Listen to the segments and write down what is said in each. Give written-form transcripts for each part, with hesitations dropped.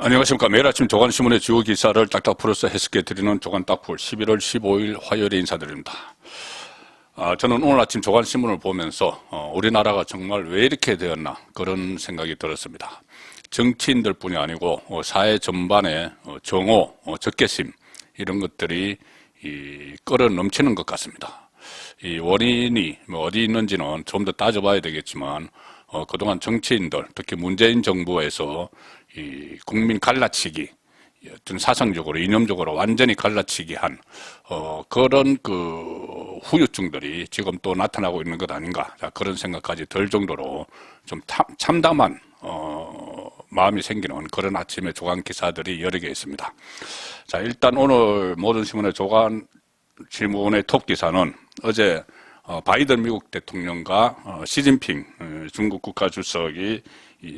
안녕하십니까. 매일 아침 조간신문의 주요 기사를 딱딱 풀어서 해석해드리는 조간딱풀 11월 15일 화요일에 인사드립니다. 저는 오늘 아침 조간신문을 보면서 우리나라가 정말 왜 이렇게 되었나 그런 생각이 들었습니다. 정치인들 뿐이 아니고 사회 전반의 정오, 적개심 이런 것들이 끌어 넘치는 것 같습니다. 이 원인이 어디 있는지는 좀 더 따져봐야 되겠지만 그동안 정치인들, 특히 문재인 정부에서 이 국민 갈라치기, 어떤 사상적으로, 이념적으로 완전히 갈라치기 한 그런 그 후유증들이 지금 또 나타나고 있는 것 아닌가, 그런 생각까지 들 정도로 좀 참담한 마음이 생기는 그런 아침의 조간 기사들이 여러 개 있습니다. 자, 일단 오늘 모든 신문의 조간 신문의 톱 기사는 어제 바이든 미국 대통령과 시진핑 중국 국가주석이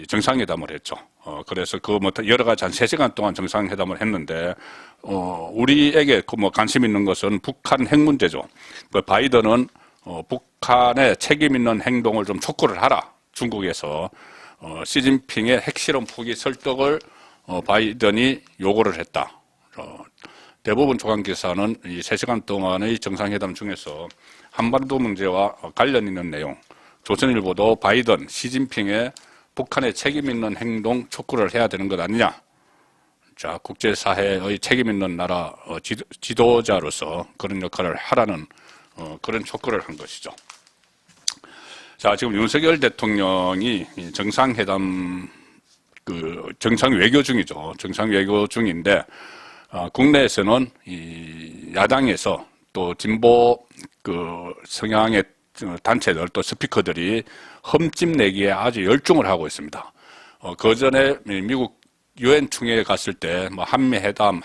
정상회담을 했죠. 그래서 여러 가지 한 3시간 동안 정상회담을 했는데, 우리에게 관심 있는 것은 북한 핵 문제죠. 바이든은 북한의 책임 있는 행동을 좀 촉구를 하라. 중국에서 시진핑의 핵실험 포기 설득을 바이든이 요구를 했다. 대부분 조간기사는 이 3시간 동안의 정상회담 중에서 한반도 문제와 관련 있는 내용, 조선일보도 바이든, 시진핑의 북한의 책임 있는 행동 촉구를 해야 되는 것 아니냐. 자, 국제사회의 책임 있는 나라 지도자로서 그런 역할을 하라는 그런 촉구를 한 것이죠. 자, 지금 윤석열 대통령이 정상회담, 정상 외교 중이죠. 정상 외교 중인데, 국내에서는 이 야당에서 또 진보 성향의 단체들 또 스피커들이 흠집 내기에 아주 열중을 하고 있습니다. 그 전에 미국 유엔 총회에 갔을 때 한미회담,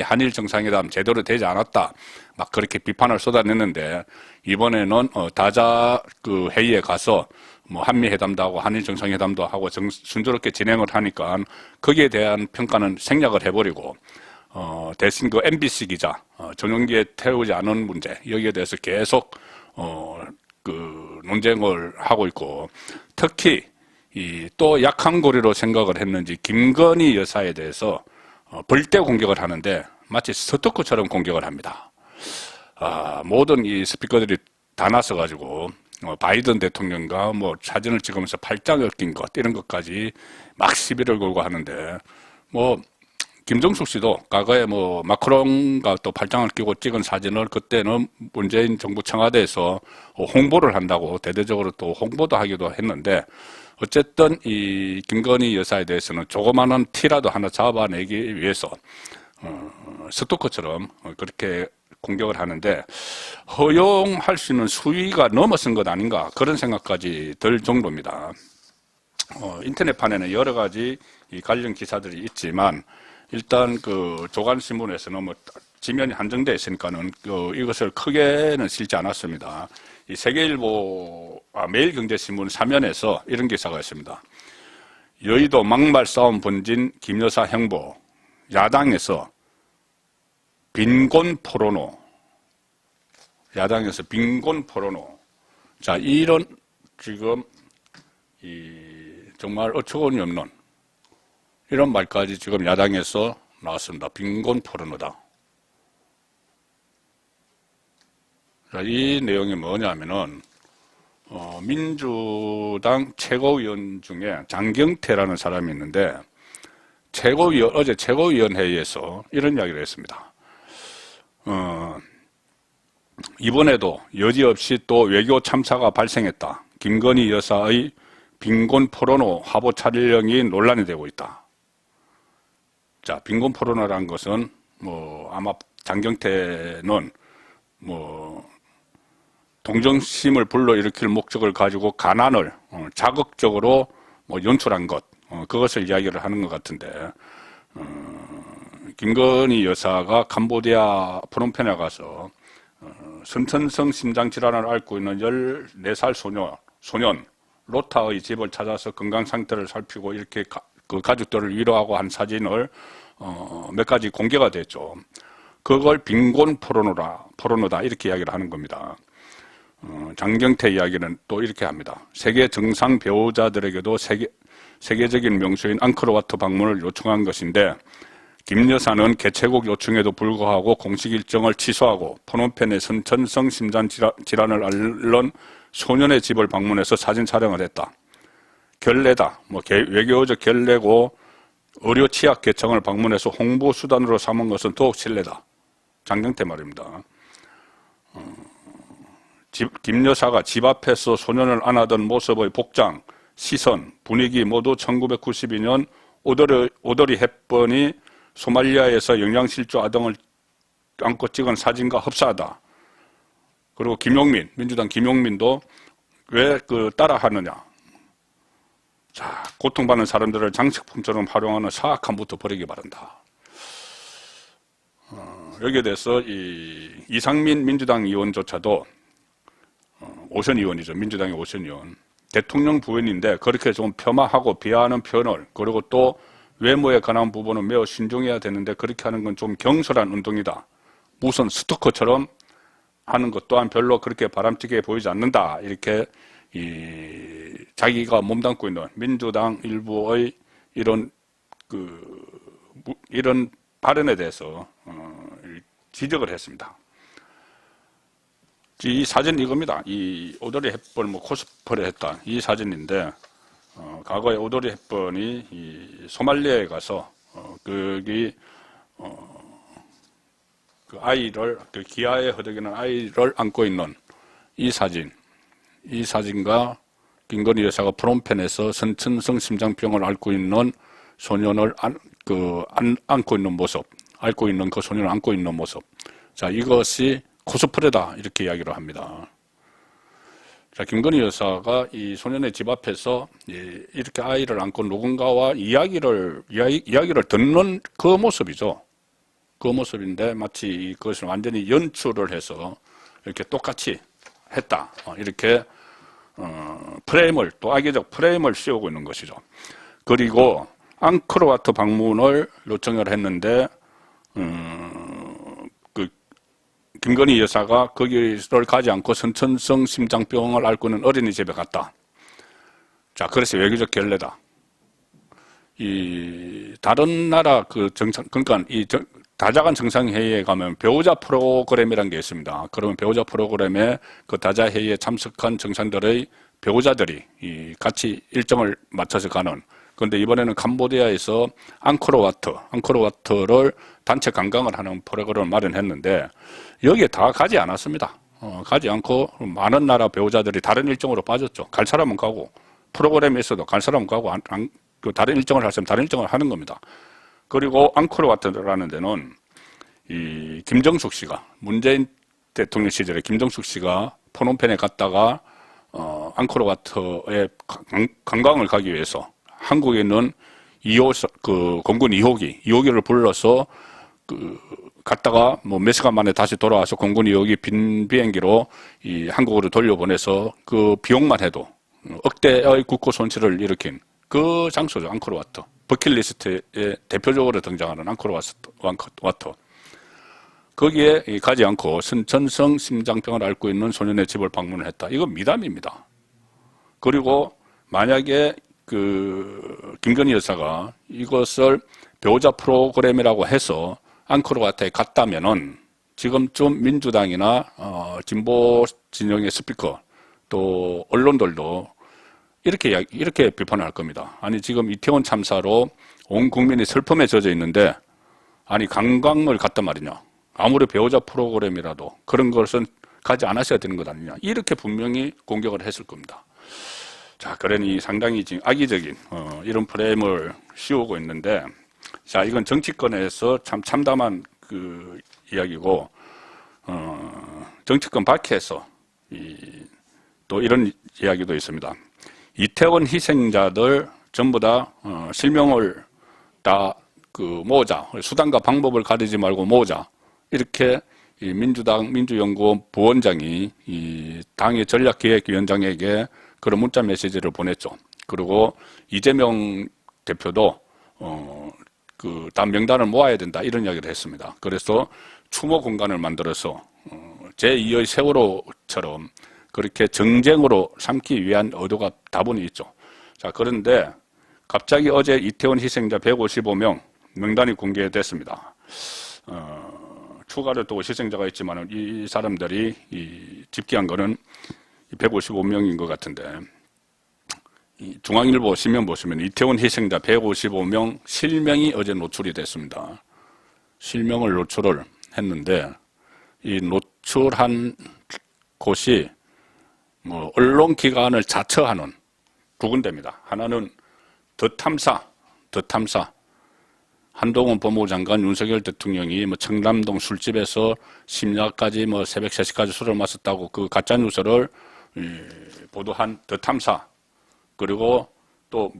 한일 정상회담 제대로 되지 않았다, 막 그렇게 비판을 쏟아냈는데, 이번에는 다자 회의에 가서 한미회담도 하고 한일 정상회담도 하고 순조롭게 진행을 하니까 거기에 대한 평가는 생략을 해버리고, 대신 MBC 기자 전용기에 태우지 않은 문제, 여기에 대해서 계속 논쟁을 하고 있고, 특히 또 약한 고리로 생각을 했는지 김건희 여사에 대해서 벌떼 공격을 하는데 마치 스토커처럼 공격을 합니다. 모든 이 스피커들이 다 나서가지고 바이든 대통령과 사진을 찍으면서 팔짱을 낀 것, 이런 것까지 막 시비를 걸고 하는데, 김정숙 씨도 과거에 마크롱과 또 팔짱을 끼고 찍은 사진을 그때는 문재인 정부 청와대에서 홍보를 한다고 대대적으로 또 홍보도 하기도 했는데, 어쨌든 이 김건희 여사에 대해서는 조그마한 티라도 하나 잡아내기 위해서 스토커처럼 그렇게 공격을 하는데, 허용할 수 있는 수위가 넘어선 것 아닌가, 그런 생각까지 들 정도입니다. 인터넷판에는 여러 가지 이 관련 기사들이 있지만, 일단 조간신문에서는 지면이 한정되어 있으니까는 이것을 크게는 실지 않았습니다. 이 세계일보, 매일경제신문 3면에서 이런 기사가 있습니다. 여의도 막말 싸움 번진 김여사 행보, 야당에서 빈곤 포로노. 야당에서 빈곤 포로노. 자, 이런 지금 정말 어처구니 없는 이런 말까지 지금 야당에서 나왔습니다. 빈곤 포르노다. 자, 이 내용이 뭐냐면은, 민주당 최고위원 중에 장경태라는 사람이 있는데, 어제 최고위원회의에서 이런 이야기를 했습니다. 이번에도 여지없이 또 외교 참사가 발생했다. 김건희 여사의 빈곤 포르노 화보 촬영이 논란이 되고 있다. 자, 빈곤 포르노라는 것은 아마 장경태는 동정심을 불러일으킬 목적을 가지고 가난을 자극적으로 연출한 것, 그것을 이야기를 하는 것 같은데, 김건희 여사가 캄보디아 프놈펜에 가서 선천성 심장질환을 앓고 있는 14살 소년 로타의 집을 찾아서 건강 상태를 살피고 이렇게 가족들을 위로하고 한 사진을 몇 가지 공개가 됐죠. 그걸 빈곤 포르노다 이렇게 이야기를 하는 겁니다. 장경태 이야기는 또 이렇게 합니다. 세계 정상 배우자들에게도 세계적인 명소인 앙코르와트 방문을 요청한 것인데 김 여사는 개최국 요청에도 불구하고 공식 일정을 취소하고 푸놈펜의 선천성 심장 질환을 앓는 소년의 집을 방문해서 사진 촬영을 했다. 결례다. 외교적 결례고 의료 취약 계층을 방문해서 홍보 수단으로 삼은 것은 더욱 실례다. 장경태 말입니다. 김 여사가 집 앞에서 소년을 안아던 모습의 복장, 시선, 분위기 모두 1992년 오더리 헵번이 소말리아에서 영양실조 아동을 안고 찍은 사진과 흡사하다. 그리고 김용민, 민주당 김용민도 왜 따라하느냐. 자, 고통받는 사람들을 장식품처럼 활용하는 사악함부터 버리기 바란다. 여기에 대해서 이상민 민주당 의원조차도 오션 의원이죠. 민주당의 오션 의원. 대통령 부인인데 그렇게 좀 폄하하고 비하하는 표현을, 그리고 또 외모에 관한 부분은 매우 신중해야 되는데 그렇게 하는 건 좀 경솔한 운동이다. 무슨 스토커처럼 하는 것 또한 별로 그렇게 바람직해 보이지 않는다. 이렇게 자기가 몸담고 있는 민주당 일부의 이런 발언에 대해서 지적을 했습니다. 이 사진 이겁니다. 이 오더리 헵번 코스프레 했다. 이 사진인데 과거에 오더리 헵번이 소말리아에 가서 거기 그 아이를 기아에 허덕이는 아이를 안고 있는 이 사진과 김건희 여사가 프롬펜에서 선천성 심장병을 앓고 있는 소년을 안고 있는 모습, 앓고 있는 그 소년을 안고 있는 모습. 자, 이것이 코스프레다 이렇게 이야기를 합니다. 자, 김건희 여사가 이 소년의 집 앞에서 이렇게 아이를 안고 누군가와 이야기를 듣는 그 모습이죠. 그 모습인데 마치 그것을 완전히 연출을 해서 이렇게 똑같이 했다. 이렇게 프레임을, 또 악의적 프레임을 씌우고 있는 것이죠. 그리고 앙코르와트 방문을 요청을 했는데 김건희 여사가 거기를 가지 않고 선천성 심장병을 앓고 있는 어린이집에 갔다. 자, 그래서 외교적 결례다. 다른 나라 그러니까 다자간 정상회의에 가면 배우자 프로그램이라는 게 있습니다. 그러면 배우자 프로그램에 그 다자회의에 참석한 정상들의 배우자들이 같이 일정을 맞춰서 가는. 그런데 이번에는 캄보디아에서 앙코르와트를 단체 관광을 하는 프로그램을 마련했는데 여기에 다 가지 않았습니다. 가지 않고 많은 나라 배우자들이 다른 일정으로 빠졌죠. 갈 사람은 가고, 프로그램에 있어도 갈 사람은 가고, 다른 일정을 할 사람은 다른 일정을 하는 겁니다. 그리고 앙코르와트라는 데는 김정숙 씨가, 문재인 대통령 시절에 김정숙 씨가 푸놈펜에 갔다가 앙코르와트에 관광을 가기 위해서 한국에 있는 공군 2호기를 불러서 갔다가 몇 시간 만에 다시 돌아와서 공군 2호기 빈 비행기로 한국으로 돌려보내서 그 비용만 해도 억대의 국고 손실을 일으킨 그 장소죠. 앙코르와트. 버킷리스트에 대표적으로 등장하는 앙코르와트. 거기에 가지 않고 선천성 심장병을 앓고 있는 소년의 집을 방문을 했다. 이건 미담입니다. 그리고 만약에 김건희 여사가 이것을 배우자 프로그램이라고 해서 앙코르와트에 갔다면은 지금쯤 민주당이나 진보 진영의 스피커 또 언론들도 이렇게 비판을 할 겁니다. 아니, 지금 이태원 참사로 온 국민이 슬픔에 젖어 있는데 아니, 관광을 갔단 말이냐. 아무리 배우자 프로그램이라도 그런 것은 가지 않았어야 되는 것 아니냐. 이렇게 분명히 공격을 했을 겁니다. 자, 그러니 상당히 지금 악의적인 이런 프레임을 씌우고 있는데, 자, 이건 정치권에서 참 참담한 이야기고, 정치권 밖에서 또 이런 이야기도 있습니다. 이태원 희생자들 전부 다 실명을 다 모으자, 수단과 방법을 가리지 말고 모으자, 이렇게 민주당 민주연구원 부원장이 당의 전략기획위원장에게 그런 문자 메시지를 보냈죠. 그리고 이재명 대표도 다음 명단을 모아야 된다, 이런 이야기를 했습니다. 그래서 추모 공간을 만들어서 제2의 세월호처럼 그렇게 정쟁으로 삼기 위한 의도가 다분히 있죠. 자, 그런데 갑자기 어제 이태원 희생자 155명 명단이 공개됐습니다. 추가로 또 희생자가 있지만 이 사람들이 집계한 거는 155명인 것 같은데, 중앙일보 신문 보시면 이태원 희생자 155명 실명이 어제 노출이 됐습니다. 실명을 노출을 했는데, 이 노출한 곳이 언론기관을 자처하는 두 군데입니다. 하나는 더 탐사. 한동훈 법무부 장관, 윤석열 대통령이 청담동 술집에서 심야까지 새벽 3시까지 술을 마셨다고 그 가짜뉴스를 보도한 더 탐사. 그리고 또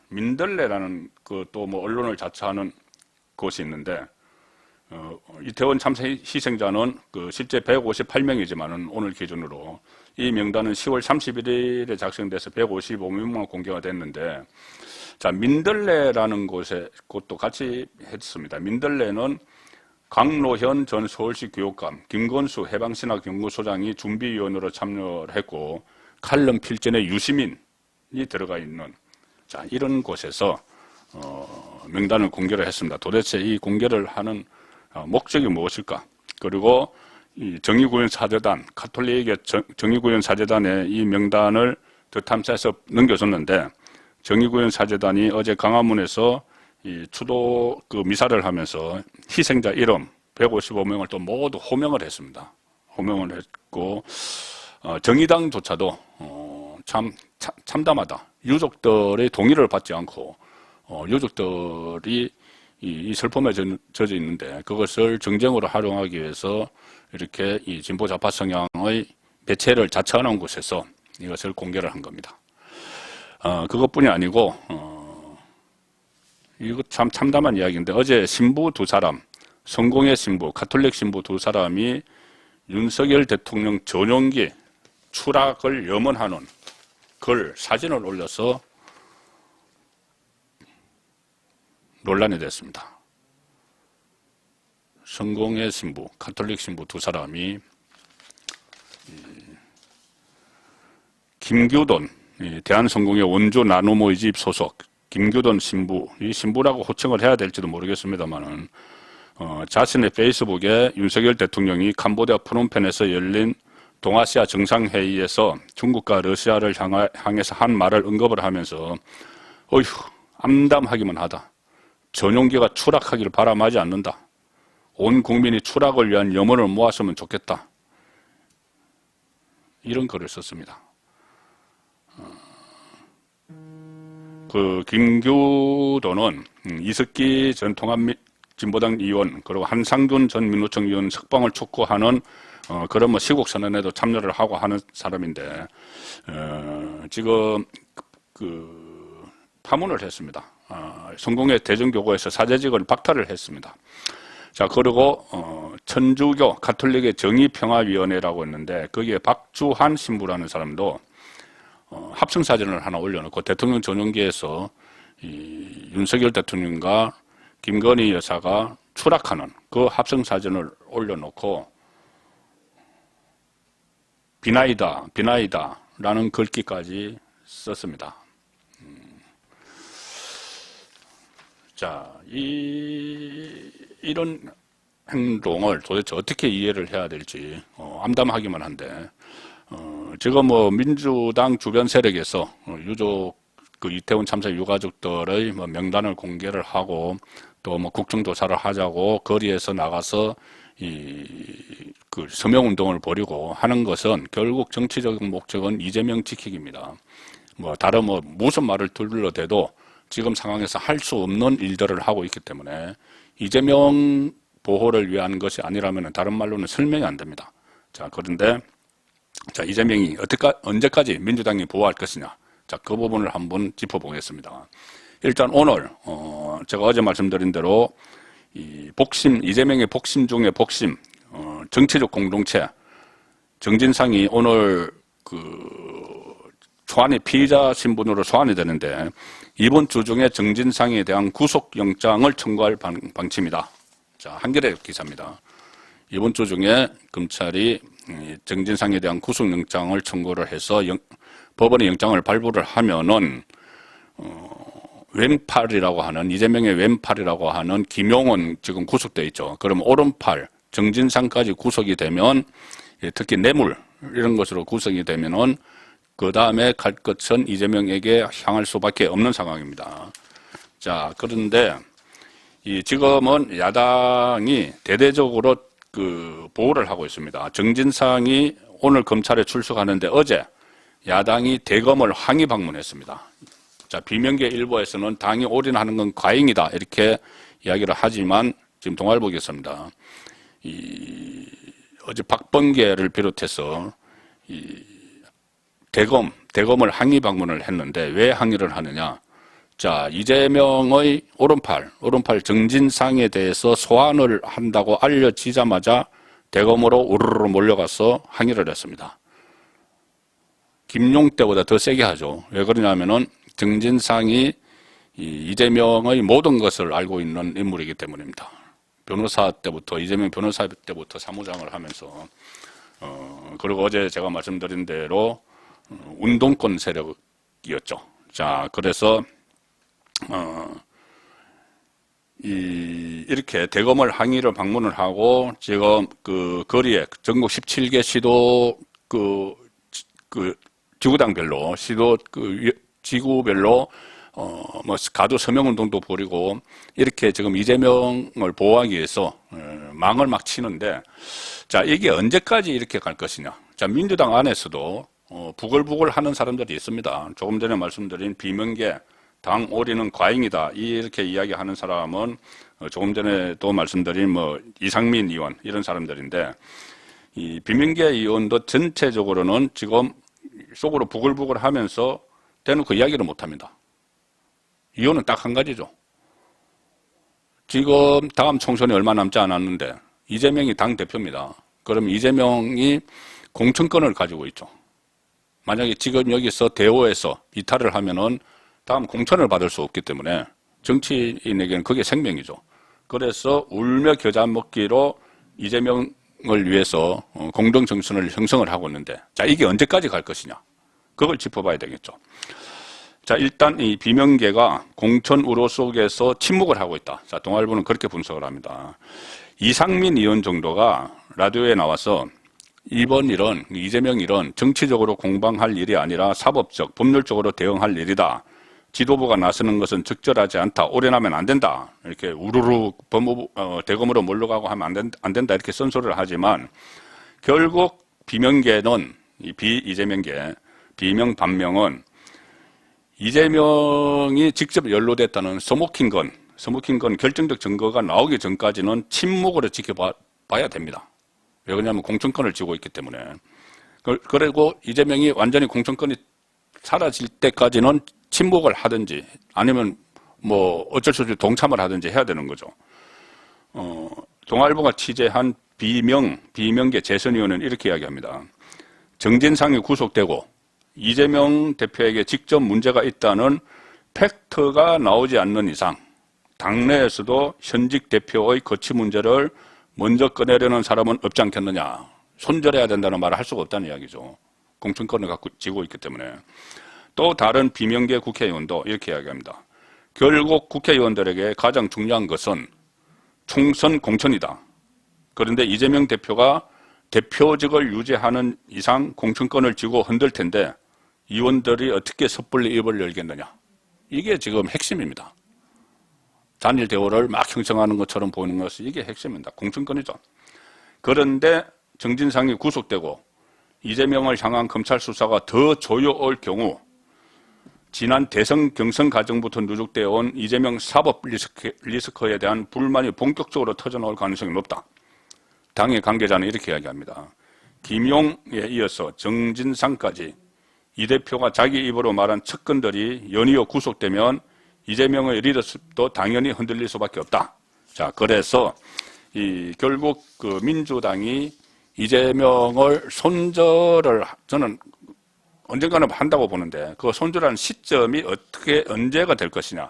민들레라는 또 언론을 자처하는 곳이 있는데, 이태원 참사 희생자는 실제 158명이지만은 오늘 기준으로 이 명단은 10월 31일에 작성돼서 155명만 공개가 됐는데, 자, 민들레라는 곳도 같이 했습니다. 민들레는 강로현 전 서울시 교육감, 김건수 해방신학 연구소장이 준비위원으로 참여를 했고, 칼럼 필전에 유시민이 들어가 있는, 자, 이런 곳에서 명단을 공개를 했습니다. 도대체 이 공개를 하는 목적이 무엇일까? 그리고 이 정의구현 사재단, 가톨릭의 정의구현 사재단에 이 명단을 더 탐사해서 넘겨줬는데, 정의구현 사재단이 어제 강화문에서 이 추도 미사를 하면서 희생자 이름 155명을 또 모두 호명을 했습니다. 호명을 했고, 정의당조차도 참 참담하다. 유족들의 동의를 받지 않고 유족들이 이 슬픔에 젖어 있는데 그것을 정쟁으로 활용하기 위해서 이렇게 이 진보 좌파 성향의 매체를 자처하는 곳에서 이것을 공개를 한 겁니다. 그것뿐이 아니고 이거 참 참담한 이야기인데, 어제 신부 두 사람, 성공의 신부, 가톨릭 신부 두 사람이 윤석열 대통령 전용기 추락을 염원하는 사진을 올려서 논란이 됐습니다. 성공의 신부, 가톨릭 신부 두 사람이 김규돈, 대한성공의 원조 나누모의 집 소속 김규돈 신부, 이 신부라고 호칭을 해야 될지도 모르겠습니다만은 자신의 페이스북에 윤석열 대통령이 캄보디아 프놈펜에서 열린 동아시아 정상회의에서 중국과 러시아를 향해서 한 말을 언급을 하면서 어휴, 암담하기만 하다. 전용기가 추락하기를 바람하지 않는다. 온 국민이 추락을 위한 염원을 모았으면 좋겠다. 이런 글을 썼습니다. 김규도는 이석기 전 통합진보당 의원, 그리고 한상준 전 민노총 의원 석방을 촉구하는 그런 시국 선언에도 참여를 하고 하는 사람인데, 지금 파문을 했습니다. 성공의 대전교구에서 사제직을 박탈을 했습니다. 자, 그리고 천주교 가톨릭의 정의평화위원회라고 했는데 거기에 박주한 신부라는 사람도 합성사진을 하나 올려놓고 대통령 전용기에서 이 윤석열 대통령과 김건희 여사가 추락하는 그 합성사진을 올려놓고 비나이다 라는 글귀까지 썼습니다. 자, 이런 행동을 도대체 어떻게 이해를 해야 될지 암담하기만 한데, 지금 민주당 주변 세력에서 유족 이태원 참사 유가족들의 명단을 공개를 하고 또 국정조사를 하자고 거리에서 나가서 서명운동을 벌이고 하는 것은 결국 정치적인 목적은 이재명 지키기입니다. 다른 무슨 말을 둘러대도 지금 상황에서 할 수 없는 일들을 하고 있기 때문에 이재명 보호를 위한 것이 아니라면 다른 말로는 설명이 안 됩니다. 자, 그런데 자, 이재명이 언제까지 민주당이 보호할 것이냐. 자, 그 부분을 한번 짚어보겠습니다. 일단 오늘 제가 어제 말씀드린 대로 이재명의 복심 중에 복심, 정치적 공동체 정진상이 오늘 소환이 피의자 신분으로 소환이 되는데 이번 주 중에 정진상에 대한 구속영장을 청구할 방침이다. 자, 한겨레 기사입니다. 이번 주 중에 검찰이 정진상에 대한 구속영장을 청구를 해서 법원의 영장을 발부를 하면은 왼팔이라고 하는, 이재명의 왼팔이라고 하는 김용은 지금 구속돼 있죠. 그럼 오른팔 정진상까지 구속이 되면, 특히 뇌물 이런 것으로 구속이 되면은 그 다음에 갈 것은 이재명에게 향할 수밖에 없는 상황입니다. 자, 그런데 지금은 야당이 대대적으로 보호를 하고 있습니다. 정진상이 오늘 검찰에 출석하는데 어제 야당이 대검을 항의 방문했습니다. 자, 비명계 일부에서는 당이 올인하는 건 과잉이다 이렇게 이야기를 하지만 지금 동아일보겠습니다. 어제 박범계를 비롯해서 대검을 항의 방문을 했는데 왜 항의를 하느냐? 자, 이재명의 오른팔 정진상에 대해서 소환을 한다고 알려지자마자 대검으로 우르르 몰려가서 항의를 했습니다. 김용 때보다 더 세게 하죠. 왜 그러냐면은 정진상이 이재명의 모든 것을 알고 있는 인물이기 때문입니다. 변호사 때부터, 이재명 변호사 때부터 사무장을 하면서, 그리고 어제 제가 말씀드린 대로, 운동권 세력이었죠. 자, 그래서, 이렇게 대검을 항의를 방문을 하고, 지금 거리에 전국 17개 시도, 지구당별로, 지구별로, 가두 서명운동도 벌이고, 이렇게 지금 이재명을 보호하기 위해서, 망을 막 치는데, 자, 이게 언제까지 이렇게 갈 것이냐. 자, 민주당 안에서도, 부글부글 하는 사람들이 있습니다. 조금 전에 말씀드린 비명계, 당 올인은 과잉이다. 이렇게 이야기하는 사람은, 조금 전에 또 말씀드린 이상민 의원, 이런 사람들인데, 이 비명계 의원도 전체적으로는 지금 속으로 부글부글 하면서 대놓고 이야기를 못 합니다. 이유는 딱 한 가지죠. 지금 다음 총선이 얼마 남지 않았는데 이재명이 당대표입니다. 그럼 이재명이 공천권을 가지고 있죠. 만약에 지금 여기서 대호에서 이탈을 하면은 다음 공천을 받을 수 없기 때문에 정치인에게는 그게 생명이죠. 그래서 울며 겨자 먹기로 이재명을 위해서 공동정선을 형성을 하고 있는데, 자, 이게 언제까지 갈 것이냐. 그걸 짚어봐야 되겠죠. 자, 일단 이 비명계가 공천 우려 속에서 침묵을 하고 있다. 자, 동아일보는 그렇게 분석을 합니다. 이상민 의원 정도가 라디오에 나와서 이번 일은, 이재명 일은 정치적으로 공방할 일이 아니라 사법적, 법률적으로 대응할 일이다. 지도부가 나서는 것은 적절하지 않다. 올인하면 안 된다. 이렇게 우르르 대검으로 몰려가고 하면 안 된다. 이렇게 선소리를 하지만 결국 비명계는, 이재명계, 비명 반명은 이재명이 직접 연루됐다는 서모킹건 결정적 증거가 나오기 전까지는 침묵으로 지켜봐야 됩니다. 왜 그러냐면 공천권을 쥐고 있기 때문에. 그리고 이재명이 완전히 공천권이 사라질 때까지는 침묵을 하든지 아니면 어쩔 수 없이 동참을 하든지 해야 되는 거죠. 동아일보가 취재한 비명계 재선위원은 이렇게 이야기합니다. 정진상이 구속되고 이재명 대표에게 직접 문제가 있다는 팩트가 나오지 않는 이상 당내에서도 현직 대표의 거취 문제를 먼저 꺼내려는 사람은 없지 않겠느냐. 손절해야 된다는 말을 할 수가 없다는 이야기죠. 공천권을 갖고 쥐고 있기 때문에. 또 다른 비명계 국회의원도 이렇게 이야기합니다. 결국 국회의원들에게 가장 중요한 것은 총선 공천이다. 그런데 이재명 대표가 대표직을 유지하는 이상 공천권을 쥐고 흔들 텐데 의원들이 어떻게 섣불리 입을 열겠느냐. 이게 지금 핵심입니다. 단일 대우를 막 형성하는 것처럼 보이는 것이 이게 핵심입니다. 공천권이죠. 그런데 정진상이 구속되고 이재명을 향한 검찰 수사가 더 조여올 경우 지난 대선 경선 과정부터 누적되어 온 이재명 사법 리스크에 대한 불만이 본격적으로 터져나올 가능성이 높다. 당의 관계자는 이렇게 이야기합니다. 김용에 이어서 정진상까지 이 대표가 자기 입으로 말한 측근들이 연이어 구속되면 이재명의 리더십도 당연히 흔들릴 수밖에 없다. 자, 그래서 결국 민주당이 이재명을 손절을 저는 언젠가는 한다고 보는데 그 손절하는 시점이 언제가 될 것이냐.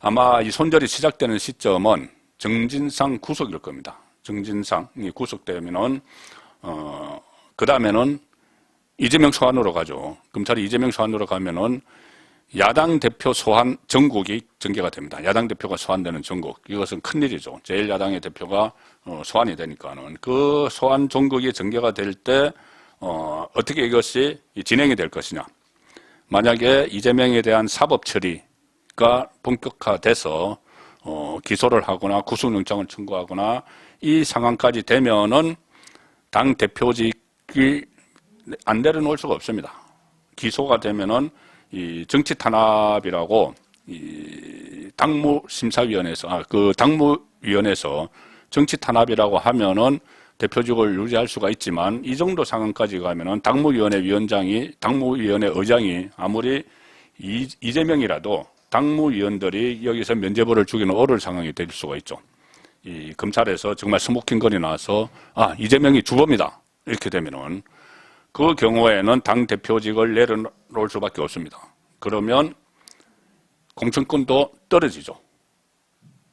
아마 이 손절이 시작되는 시점은 정진상 구속일 겁니다. 정진상이 구속되면은 그 다음에는 이재명 소환으로 가죠. 검찰이 이재명 소환으로 가면은 야당 대표 소환 전국이 전개가 됩니다. 야당 대표가 소환되는 전국. 이것은 큰일이죠. 제1야당의 대표가 소환이 되니까는 그 소환 전국이 전개가 될 때 어떻게 이것이 진행이 될 것이냐. 만약에 이재명에 대한 사법 처리가 본격화돼서 기소를 하거나 구속영장을 청구하거나 이 상황까지 되면은 당 대표직이 안 내려놓을 수가 없습니다. 기소가 되면은 이 정치 탄압이라고 이 당무심사위원회에서 당무위원회에서 정치 탄압이라고 하면은 대표직을 유지할 수가 있지만 이 정도 상황까지 가면은 당무위원회 의장이 아무리 이재명이라도 당무위원들이 여기서 면죄부를 주기는 어려울 상황이 될 수가 있죠. 이 검찰에서 정말 스모킹건이 나와서 이재명이 주범이다 이렇게 되면은 그 경우에는 당 대표직을 내려놓을 수밖에 없습니다. 그러면 공천권도 떨어지죠.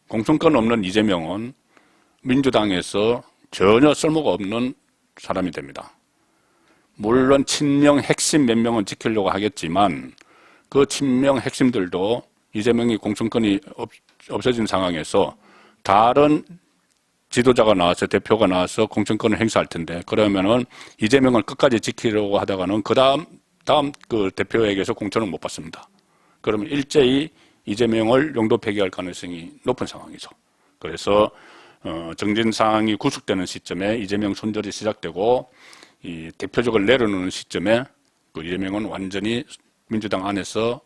공천권 없는 이재명은 민주당에서 전혀 쓸모가 없는 사람이 됩니다. 물론 친명 핵심 몇 명은 지키려고 하겠지만 그 친명 핵심들도 이재명이 공천권이 없어진 상황에서 다른 지도자가 나와서 대표가 나와서 공천권을 행사할 텐데 그러면은 이재명을 끝까지 지키려고 하다가는 다음 그 대표에게서 공천을 못 받습니다. 그러면 일제히 이재명을 용도 폐기할 가능성이 높은 상황이죠. 그래서 정진 사항이 구속되는 시점에 이재명 손절이 시작되고 이 대표직을 내려놓는 시점에 그 이재명은 완전히 민주당 안에서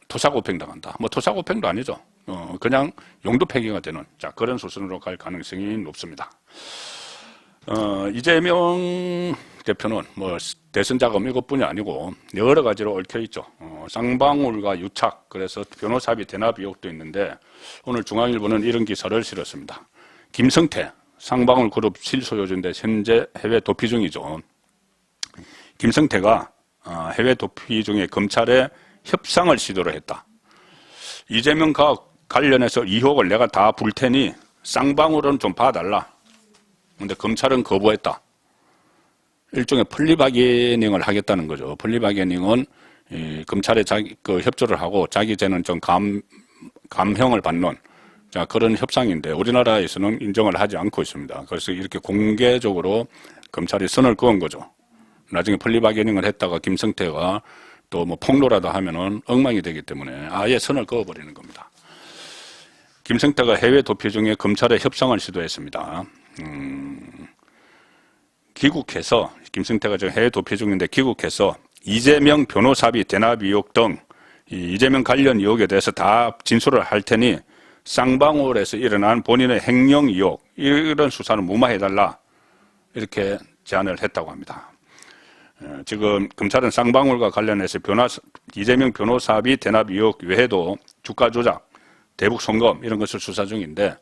토사구팽 당한다. 뭐 토사구팽도 아니죠. 그냥 용도 폐기가 되는 그런 수순으로 갈 가능성이 높습니다. 이재명 대표는 뭐 대선 자금 이것뿐이 아니고 여러 가지로 얽혀 있죠. 쌍방울과 유착, 그래서 변호사비 대납 의혹도 있는데 오늘 중앙일보는 이런 기사를 실었습니다. 김성태 쌍방울 그룹 실소유주인데 현재 해외 도피 중이죠. 김성태가 해외 도피 중에 검찰에 협상을 시도를 했다. 이재명과 관련해서 의혹을 내가 다 불 테니 쌍방울은 좀 봐달라. 근데 검찰은 거부했다. 일종의 플리바게닝을 하겠다는 거죠. 플리바게닝은 검찰에 협조를 하고 자기 죄는 좀 감형을 받는 그런 협상인데 우리나라에서는 인정을 하지 않고 있습니다. 그래서 이렇게 공개적으로 검찰이 선을 그은 거죠. 나중에 플리바게닝을 했다가 김성태가 또 뭐 폭로라도 하면은 엉망이 되기 때문에 아예 선을 그어버리는 겁니다. 김성태가 해외 도피 중에 검찰에 협상을 시도했습니다. 귀국해서 김성태가 지금 해외 도피 중인데 귀국해서 이재명 변호사비 대납 의혹 등 이재명 관련 의혹에 대해서 다 진술을 할 테니 쌍방울에서 일어난 본인의 횡령 의혹 이런 수사는 무마해달라 이렇게 제안을 했다고 합니다. 지금 검찰은 쌍방울과 관련해서 이재명 변호사비 대납 의혹 외에도 주가 조작, 대북 송금 이런 것을 수사 중인데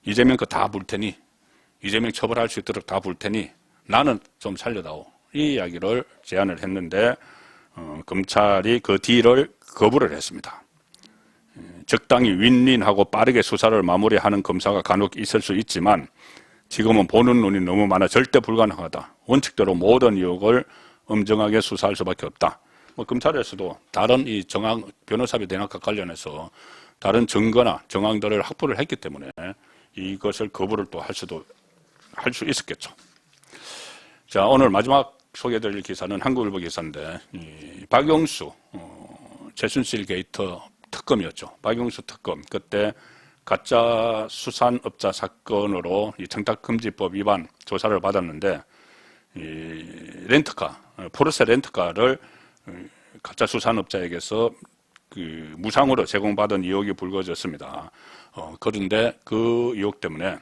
이재명 거 다 볼 테니 이재명 처벌할 수 있도록 다 볼 테니 나는 좀 살려다오 이 이야기를 제안을 했는데 검찰이 그 딜을 거부를 했습니다. 적당히 윈윈하고 빠르게 수사를 마무리하는 검사가 간혹 있을 수 있지만 지금은 보는 눈이 너무 많아 절대 불가능하다. 원칙대로 모든 의혹을 엄정하게 수사할 수밖에 없다. 뭐 검찰에서도 다른 이 변호사비 대납과 관련해서 다른 증거나 정황들을 확보를 했기 때문에 이것을 거부를 또 할 수 있었겠죠. 자, 오늘 마지막 소개드릴 기사는 한국일보 기사인데 박영수 최순실 게이트 특검이었죠. 박영수 특검 그때 가짜 수산업자 사건으로 이 청탁금지법 위반 조사를 받았는데 이 렌트카 포르쉐 렌트카를 가짜 수산업자에게서 무상으로 제공받은 의혹이 불거졌습니다. 그런데 그 의혹 때문에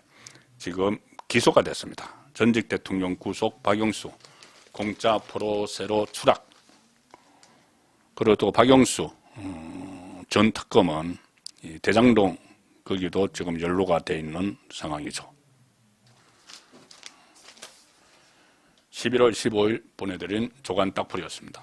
지금 기소가 됐습니다. 전직 대통령 구속 박영수 공짜 포르쉐로 추락. 그리고 또 박영수 전 특검은 대장동 거기도 지금 연루가 돼 있는 상황이죠. 11월 15일 보내드린 조간 딱풀이었습니다.